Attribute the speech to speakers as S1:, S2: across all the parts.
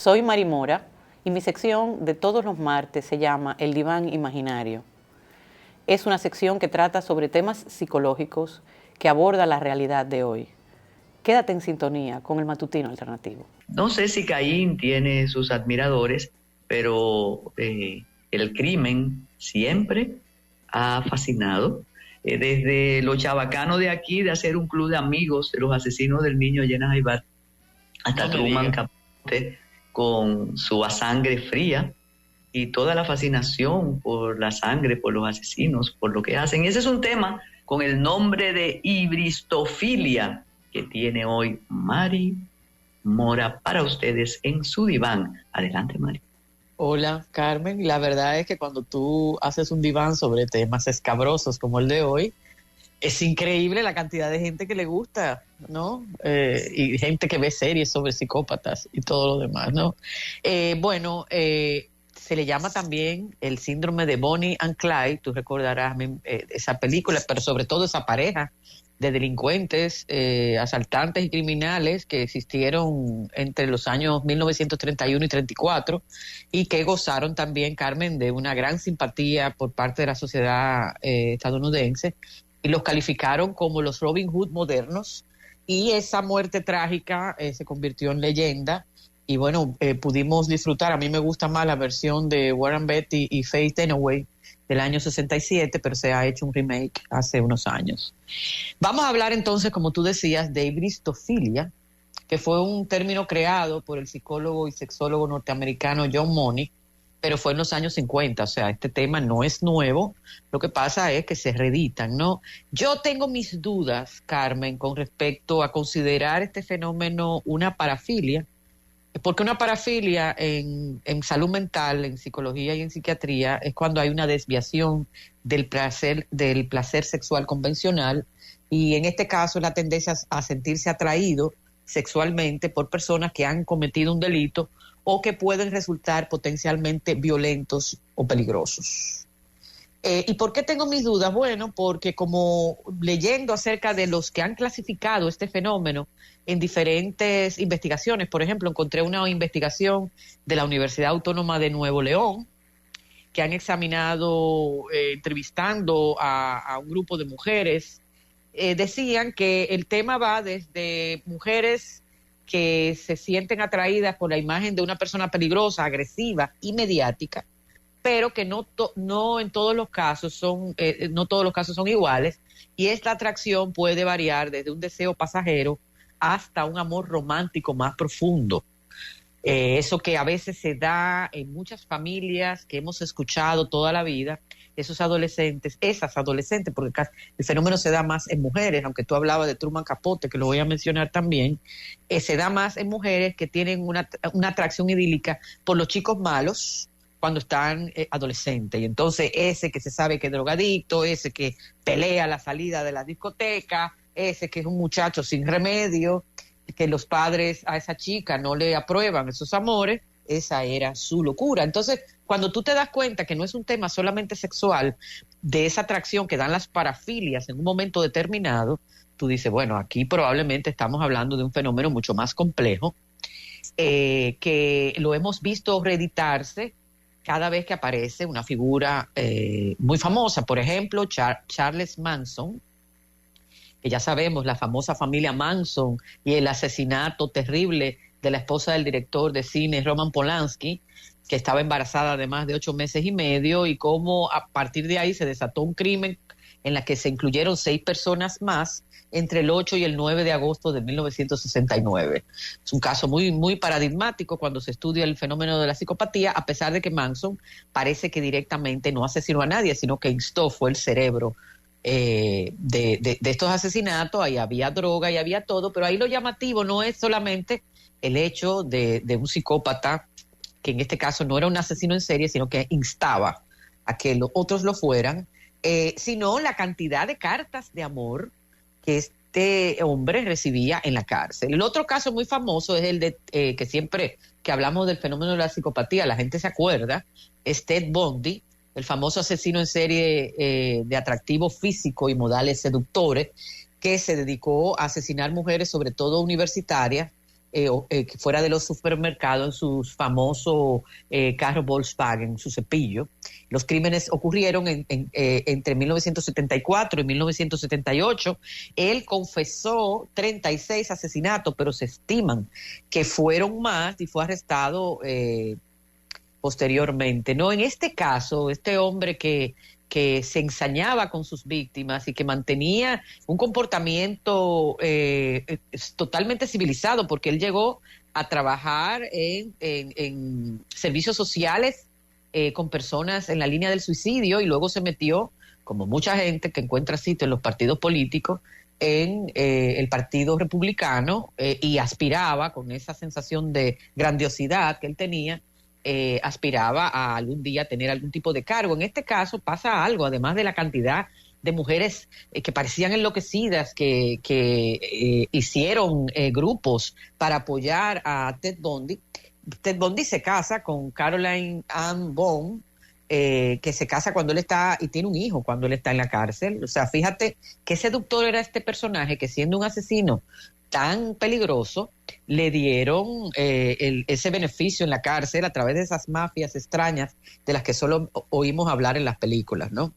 S1: Soy Mari Mora y mi sección de todos los martes se llama El Diván Imaginario. Es una sección que trata sobre temas psicológicos que aborda la realidad de hoy. Quédate en sintonía con el Matutino Alternativo.
S2: No sé si Caín tiene sus admiradores, pero el crimen siempre ha fascinado. Desde lo chabacano de aquí, de hacer un club de amigos de los asesinos del niño Llena Jaibar, hasta Truman Capote con su A Sangre Fría y toda la fascinación por la sangre, por los asesinos, por lo que hacen. Y ese es un tema con el nombre de hibristofilia que tiene hoy Mari Mora para ustedes en su diván. Adelante, Mari.
S3: Hola, Carmen. La verdad es que cuando tú haces un diván sobre temas escabrosos como el de hoy, es increíble la cantidad de gente que le gusta, ¿no? Y gente que ve series sobre psicópatas y todo lo demás, ¿no? Se le llama también el síndrome de Bonnie and Clyde, tú recordarás esa película, pero sobre todo esa pareja de delincuentes, asaltantes y criminales que existieron entre los años 1931 y 34 y que gozaron también, Carmen, de una gran simpatía por parte de la sociedad estadounidense, y los calificaron como los Robin Hood modernos, y esa muerte trágica se convirtió en leyenda. Y bueno, pudimos disfrutar. A mí me gusta más la versión de Warren Beatty y Faye Dunaway del año 67, pero se ha hecho un remake hace unos años. Vamos a hablar entonces, como tú decías, de hibristofilia, que fue un término creado por el psicólogo y sexólogo norteamericano John Money, pero fue en los años 50, o sea, este tema no es nuevo, lo que pasa es que se reeditan, ¿no? Yo tengo mis dudas, Carmen, con respecto a considerar este fenómeno una parafilia, porque una parafilia en salud mental, en psicología y en psiquiatría, es cuando hay una desviación del placer sexual convencional, y en este caso la tendencia a sentirse atraído sexualmente por personas que han cometido un delito o que pueden resultar potencialmente violentos o peligrosos. ¿Y por qué tengo mis dudas? Bueno, porque como leyendo acerca de los que han clasificado este fenómeno en diferentes investigaciones, por ejemplo, encontré una investigación de la Universidad Autónoma de Nuevo León, que han examinado, entrevistando a un grupo de mujeres, decían que el tema va desde mujeres que se sienten atraídas por la imagen de una persona peligrosa, agresiva y mediática, pero que no en todos los casos son iguales, y esta atracción puede variar desde un deseo pasajero hasta un amor romántico más profundo. Eso que a veces se da en muchas familias que hemos escuchado toda la vida, esas adolescentes, porque el fenómeno se da más en mujeres, aunque tú hablabas de Truman Capote, que lo voy a mencionar también, se da más en mujeres que tienen una atracción idílica por los chicos malos cuando están adolescentes. Y entonces ese que se sabe que es drogadicto, ese que pelea a la salida de la discoteca, ese que es un muchacho sin remedio, que los padres a esa chica no le aprueban esos amores, esa era su locura. Entonces, cuando tú te das cuenta que no es un tema solamente sexual, de esa atracción que dan las parafilias en un momento determinado, tú dices, bueno, aquí probablemente estamos hablando de un fenómeno mucho más complejo, que lo hemos visto reeditarse cada vez que aparece una figura muy famosa. Por ejemplo, Charles Manson, que ya sabemos, la famosa familia Manson y el asesinato terrible de la esposa del director de cine Roman Polanski, que estaba embarazada de más de 8 meses y medio, y cómo a partir de ahí se desató un crimen en la que se incluyeron 6 personas más entre el 8 y el 9 de agosto de 1969. Es un caso muy, muy paradigmático cuando se estudia el fenómeno de la psicopatía, a pesar de que Manson parece que directamente no asesinó a nadie, sino que fue el cerebro de estos asesinatos. Ahí había droga y había todo, pero ahí lo llamativo no es solamente el hecho de un psicópata, que en este caso no era un asesino en serie, sino que instaba a que los otros lo fueran, sino la cantidad de cartas de amor que este hombre recibía en la cárcel. El otro caso muy famoso es el de que siempre que hablamos del fenómeno de la psicopatía, la gente se acuerda, es Ted Bundy, el famoso asesino en serie de atractivo físico y modales seductores, que se dedicó a asesinar mujeres, sobre todo universitarias, fuera de los supermercados en sus famosos carros Volkswagen, su cepillo. Los crímenes ocurrieron entre 1974 y 1978. Él confesó 36 asesinatos, pero se estiman que fueron más y fue arrestado posteriormente. No, en este caso, este hombre que se ensañaba con sus víctimas y que mantenía un comportamiento totalmente civilizado, porque él llegó a trabajar en servicios sociales con personas en la línea del suicidio y luego se metió, como mucha gente que encuentra sitio en los partidos políticos, en el Partido Republicano y aspiraba, con esa sensación de grandiosidad que él tenía, aspiraba a algún día tener algún tipo de cargo. En este caso pasa algo, además de la cantidad de mujeres que parecían enloquecidas, que hicieron grupos para apoyar a Ted Bundy. Ted Bundy se casa con Caroline Ann Bond, que se casa cuando él está, y tiene un hijo cuando él está en la cárcel. O sea, fíjate qué seductor era este personaje, que siendo un asesino tan peligroso, le dieron ese beneficio en la cárcel a través de esas mafias extrañas de las que solo oímos hablar en las películas, ¿no?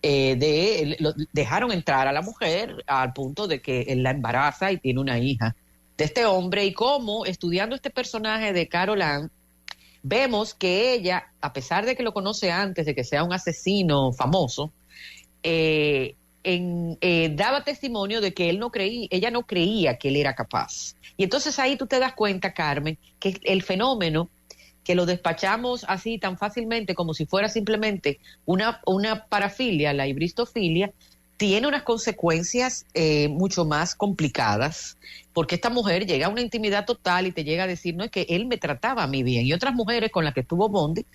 S3: Dejaron entrar a la mujer al punto de que él la embaraza y tiene una hija de este hombre, y como estudiando este personaje de Carol Ann, vemos que ella, a pesar de que lo conoce antes de que sea un asesino famoso, daba testimonio de que ella no creía que él era capaz. Y entonces ahí tú te das cuenta, Carmen, que el fenómeno, que lo despachamos así tan fácilmente como si fuera simplemente una parafilia, la hibristofilia, tiene unas consecuencias mucho más complicadas, porque esta mujer llega a una intimidad total y te llega a decir, no, es que él me trataba a mí bien. Y otras mujeres con las que estuvo Bundy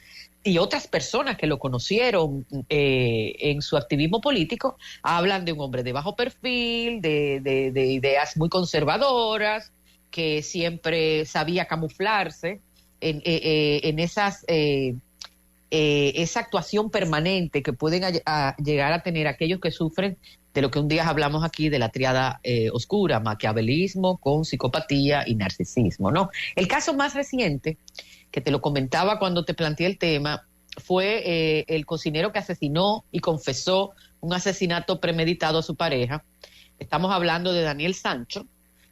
S3: y otras personas que lo conocieron en su activismo político hablan de un hombre de bajo perfil, de ideas muy conservadoras, que siempre sabía camuflarse en esa actuación permanente que pueden llegar a tener aquellos que sufren de lo que un día hablamos aquí de la tríada oscura: maquiavelismo con psicopatía y narcisismo, ¿no? El caso más reciente, que te lo comentaba cuando te planteé el tema, fue el cocinero que asesinó y confesó un asesinato premeditado a su pareja. Estamos hablando de Daniel Sancho,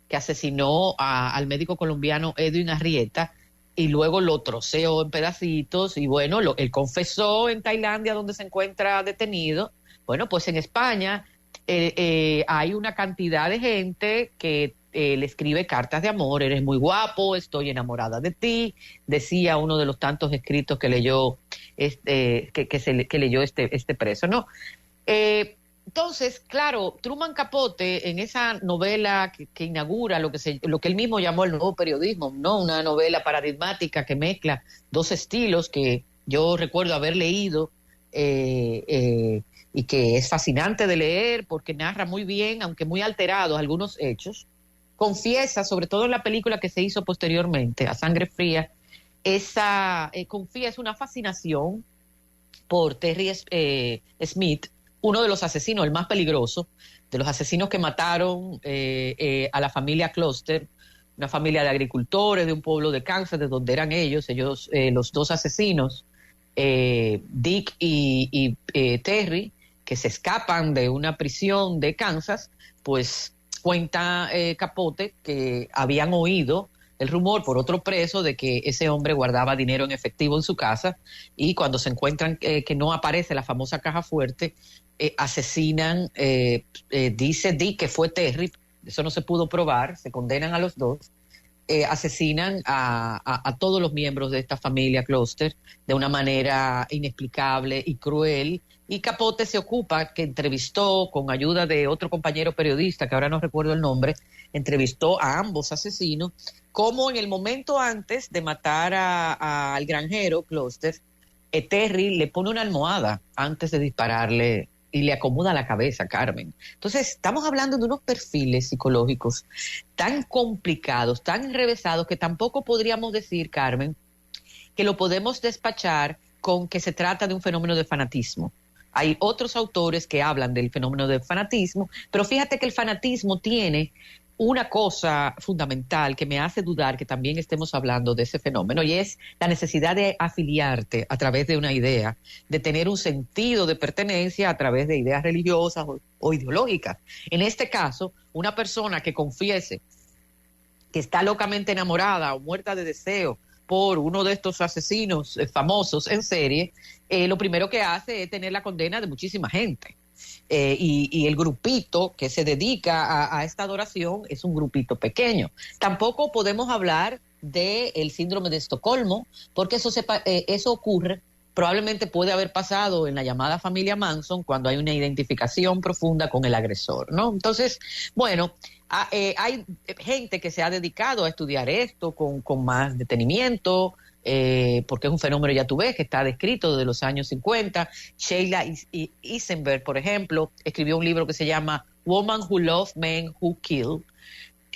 S3: que asesinó al médico colombiano Edwin Arrieta y luego lo troceó en pedacitos, y bueno, él confesó en Tailandia, donde se encuentra detenido. Bueno, pues en España hay una cantidad de gente que le escribe cartas de amor: eres muy guapo, estoy enamorada de ti, decía uno de los tantos escritos que leyó que leyó este preso, ¿no? Entonces, claro, Truman Capote, en esa novela que inaugura lo que él mismo llamó el nuevo periodismo, ¿no? Una novela paradigmática que mezcla dos estilos que yo recuerdo haber leído y que es fascinante de leer porque narra muy bien, aunque muy alterados, algunos hechos. Confiesa, sobre todo en la película que se hizo posteriormente, A Sangre Fría, confiesa una fascinación por Terry Smith, uno de los asesinos, el más peligroso, de los asesinos que mataron a la familia Cluster, una familia de agricultores de un pueblo de Kansas, de donde eran ellos los dos asesinos, Dick y Terry, que se escapan de una prisión de Kansas. Pues cuenta Capote que habían oído el rumor por otro preso de que ese hombre guardaba dinero en efectivo en su casa, y cuando se encuentran que no aparece la famosa caja fuerte, asesinan, dice Dick que fue Terry, eso no se pudo probar, se condenan a los dos, asesinan a todos los miembros de esta familia Cluster de una manera inexplicable y cruel. Y Capote se ocupa, que entrevistó con ayuda de otro compañero periodista, que ahora no recuerdo el nombre, entrevistó a ambos asesinos, como en el momento antes de matar al granjero Cluster, Terry le pone una almohada antes de dispararle y le acomoda la cabeza, Carmen. Entonces, estamos hablando de unos perfiles psicológicos tan complicados, tan enrevesados, que tampoco podríamos decir, Carmen, que lo podemos despachar con que se trata de un fenómeno de fanatismo. Hay otros autores que hablan del fenómeno del fanatismo, pero fíjate que el fanatismo tiene una cosa fundamental que me hace dudar que también estemos hablando de ese fenómeno, y es la necesidad de afiliarte a través de una idea, de tener un sentido de pertenencia a través de ideas religiosas o ideológicas. En este caso, una persona que confiese que está locamente enamorada o muerta de deseo por uno de estos asesinos famosos en serie, lo primero que hace es tener la condena de muchísima gente. Y el grupito que se dedica a esta adoración es un grupito pequeño. Tampoco podemos hablar del síndrome de Estocolmo, porque eso ocurre, probablemente puede haber pasado en la llamada familia Manson, cuando hay una identificación profunda con el agresor, ¿no? Entonces, bueno, hay gente que se ha dedicado a estudiar esto con más detenimiento, porque es un fenómeno, ya tú ves, que está descrito desde los años 50. Sheila Isenberg, por ejemplo, escribió un libro que se llama Woman Who Loved Men Who Kill.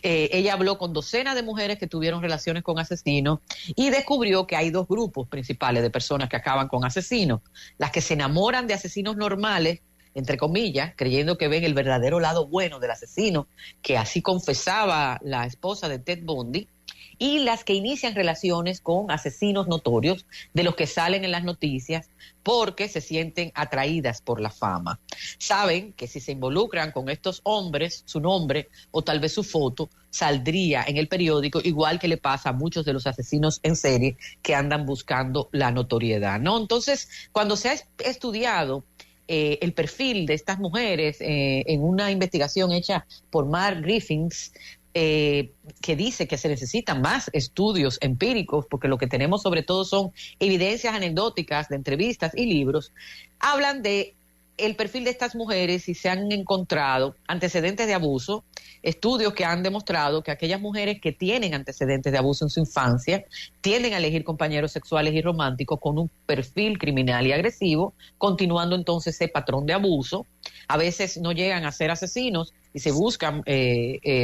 S3: Ella habló con docenas de mujeres que tuvieron relaciones con asesinos y descubrió que hay dos grupos principales de personas que acaban con asesinos: las que se enamoran de asesinos normales, entre comillas, creyendo que ven el verdadero lado bueno del asesino, que así confesaba la esposa de Ted Bundy, y las que inician relaciones con asesinos notorios, de los que salen en las noticias porque se sienten atraídas por la fama. Saben que si se involucran con estos hombres, su nombre o tal vez su foto saldría en el periódico, igual que le pasa a muchos de los asesinos en serie que andan buscando la notoriedad, ¿no? Entonces, cuando se ha estudiado el perfil de estas mujeres en una investigación hecha por Mark Griffiths, que dice que se necesitan más estudios empíricos, porque lo que tenemos sobre todo son evidencias anecdóticas de entrevistas y libros, hablan de el perfil de estas mujeres y se han encontrado antecedentes de abuso, estudios que han demostrado que aquellas mujeres que tienen antecedentes de abuso en su infancia tienden a elegir compañeros sexuales y románticos con un perfil criminal y agresivo, continuando entonces ese patrón de abuso. A veces no llegan a ser asesinos y se buscan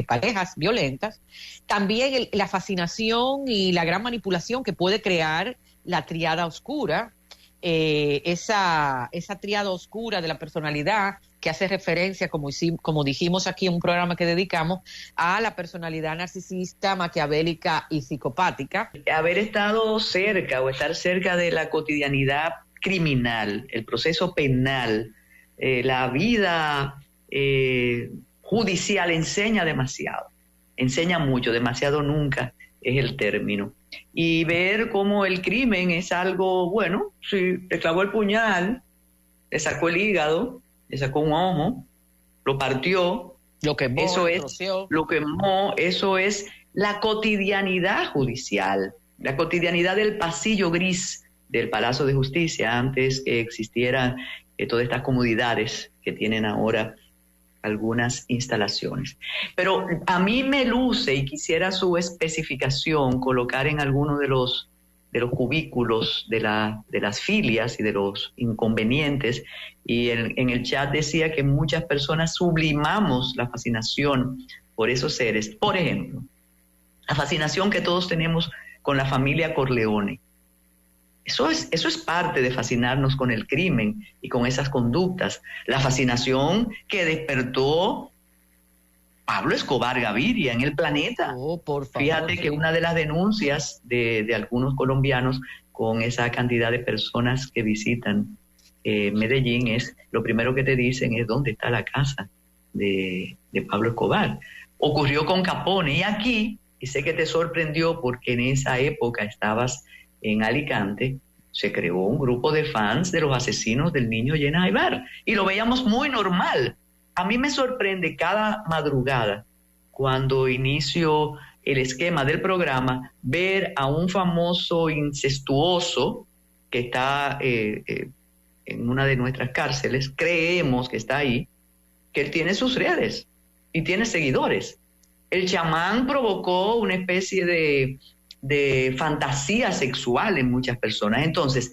S3: parejas violentas. También la fascinación y la gran manipulación que puede crear la triada oscura, esa triada oscura de la personalidad que hace referencia, como dijimos aquí en un programa que dedicamos, a la personalidad narcisista, maquiavélica y psicopática.
S2: Haber estado cerca o estar cerca de la cotidianidad criminal, el proceso penal, la vida judicial enseña demasiado, enseña mucho, demasiado nunca es el término. Y ver cómo el crimen es algo, bueno, si le clavó el puñal, le sacó el hígado, le sacó un ojo, lo partió,
S3: lo quemó,
S2: lo quemó, eso es la cotidianidad judicial, la cotidianidad del pasillo gris del Palacio de Justicia, antes que existieran todas estas comodidades que tienen ahora algunas instalaciones. Pero a mí me luce, y quisiera su especificación, colocar en alguno de los cubículos de las filias y de los inconvenientes, y en el chat decía que muchas personas sublimamos la fascinación por esos seres. Por ejemplo, la fascinación que todos tenemos con la familia Corleone. Eso es parte de fascinarnos con el crimen y con esas conductas. La fascinación que despertó Pablo Escobar Gaviria en El Planeta.
S3: Oh, por favor.
S2: Fíjate que una de las denuncias de algunos colombianos con esa cantidad de personas que visitan Medellín es, lo primero que te dicen es dónde está la casa de Pablo Escobar. Ocurrió con Capone, y aquí, y sé que te sorprendió porque en esa época estabas en Alicante, se creó un grupo de fans de los asesinos del niño Llena Aybar, y lo veíamos muy normal. A mí me sorprende cada madrugada, cuando inicio el esquema del programa, ver a un famoso incestuoso que está en una de nuestras cárceles, creemos que está ahí, que él tiene sus redes y tiene seguidores. El chamán provocó una especie de fantasía sexual en muchas personas. Entonces,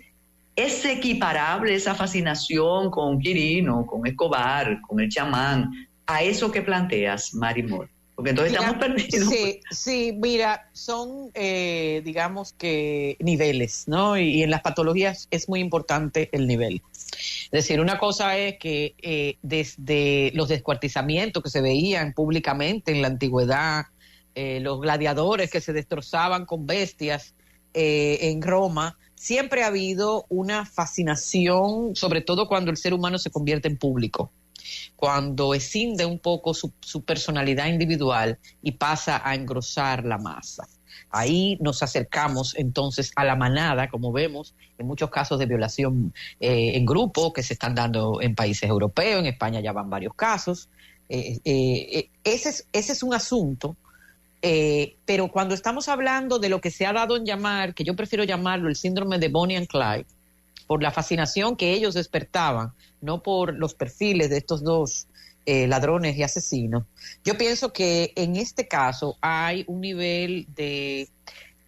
S2: ¿es equiparable esa fascinación con Quirino, con Escobar, con el chamán, a eso que planteas, Mari Moore? porque entonces
S3: Mira,
S2: estamos perdidos.
S3: sí, mira, son, digamos que niveles, ¿no? Y en las patologías es muy importante el nivel. Es decir, una cosa es que desde los descuartizamientos que se veían públicamente en la antigüedad, los gladiadores que se destrozaban con bestias en Roma, siempre ha habido una fascinación, sobre todo cuando el ser humano se convierte en público, cuando escinde un poco su personalidad individual y pasa a engrosar la masa. Ahí nos acercamos entonces a la manada, como vemos en muchos casos de violación en grupo que se están dando en países europeos, en España ya van varios casos. Ese es un asunto, pero cuando estamos hablando de lo que se ha dado en llamar, que yo prefiero llamarlo el síndrome de Bonnie and Clyde, por la fascinación que ellos despertaban, no por los perfiles de estos dos ladrones y asesinos. Yo pienso que en este caso hay un nivel de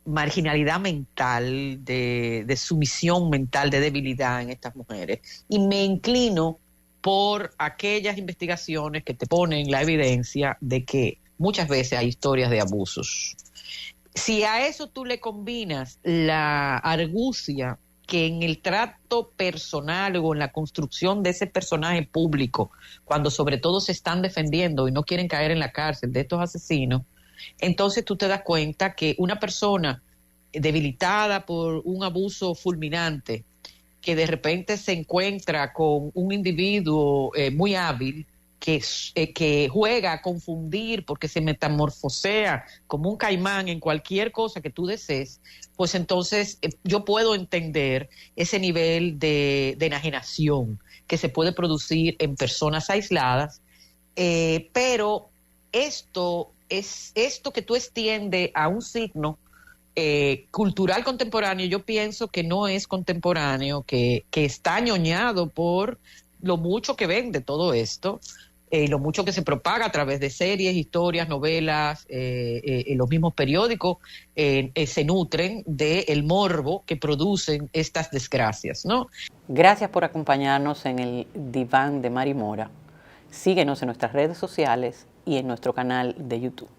S3: marginalidad mental, de sumisión mental, de debilidad en estas mujeres. Y me inclino por aquellas investigaciones que te ponen la evidencia de que muchas veces hay historias de abusos. Si a eso tú le combinas la argucia que en el trato personal o en la construcción de ese personaje público, cuando sobre todo se están defendiendo y no quieren caer en la cárcel de estos asesinos, entonces tú te das cuenta que una persona debilitada por un abuso fulminante, que de repente se encuentra con un individuo muy hábil, que juega a confundir porque se metamorfosea como un caimán en cualquier cosa que tú desees, pues entonces yo puedo entender ese nivel de enajenación que se puede producir en personas aisladas, pero esto que tú extiendes a un signo cultural contemporáneo, yo pienso que no es contemporáneo, que está añoñado por lo mucho que vende todo esto, lo mucho que se propaga a través de series, historias, novelas, los mismos periódicos se nutren del morbo que producen estas desgracias, ¿no?
S1: Gracias por acompañarnos en el Diván de Mari Mora. Síguenos en nuestras redes sociales y en nuestro canal de YouTube.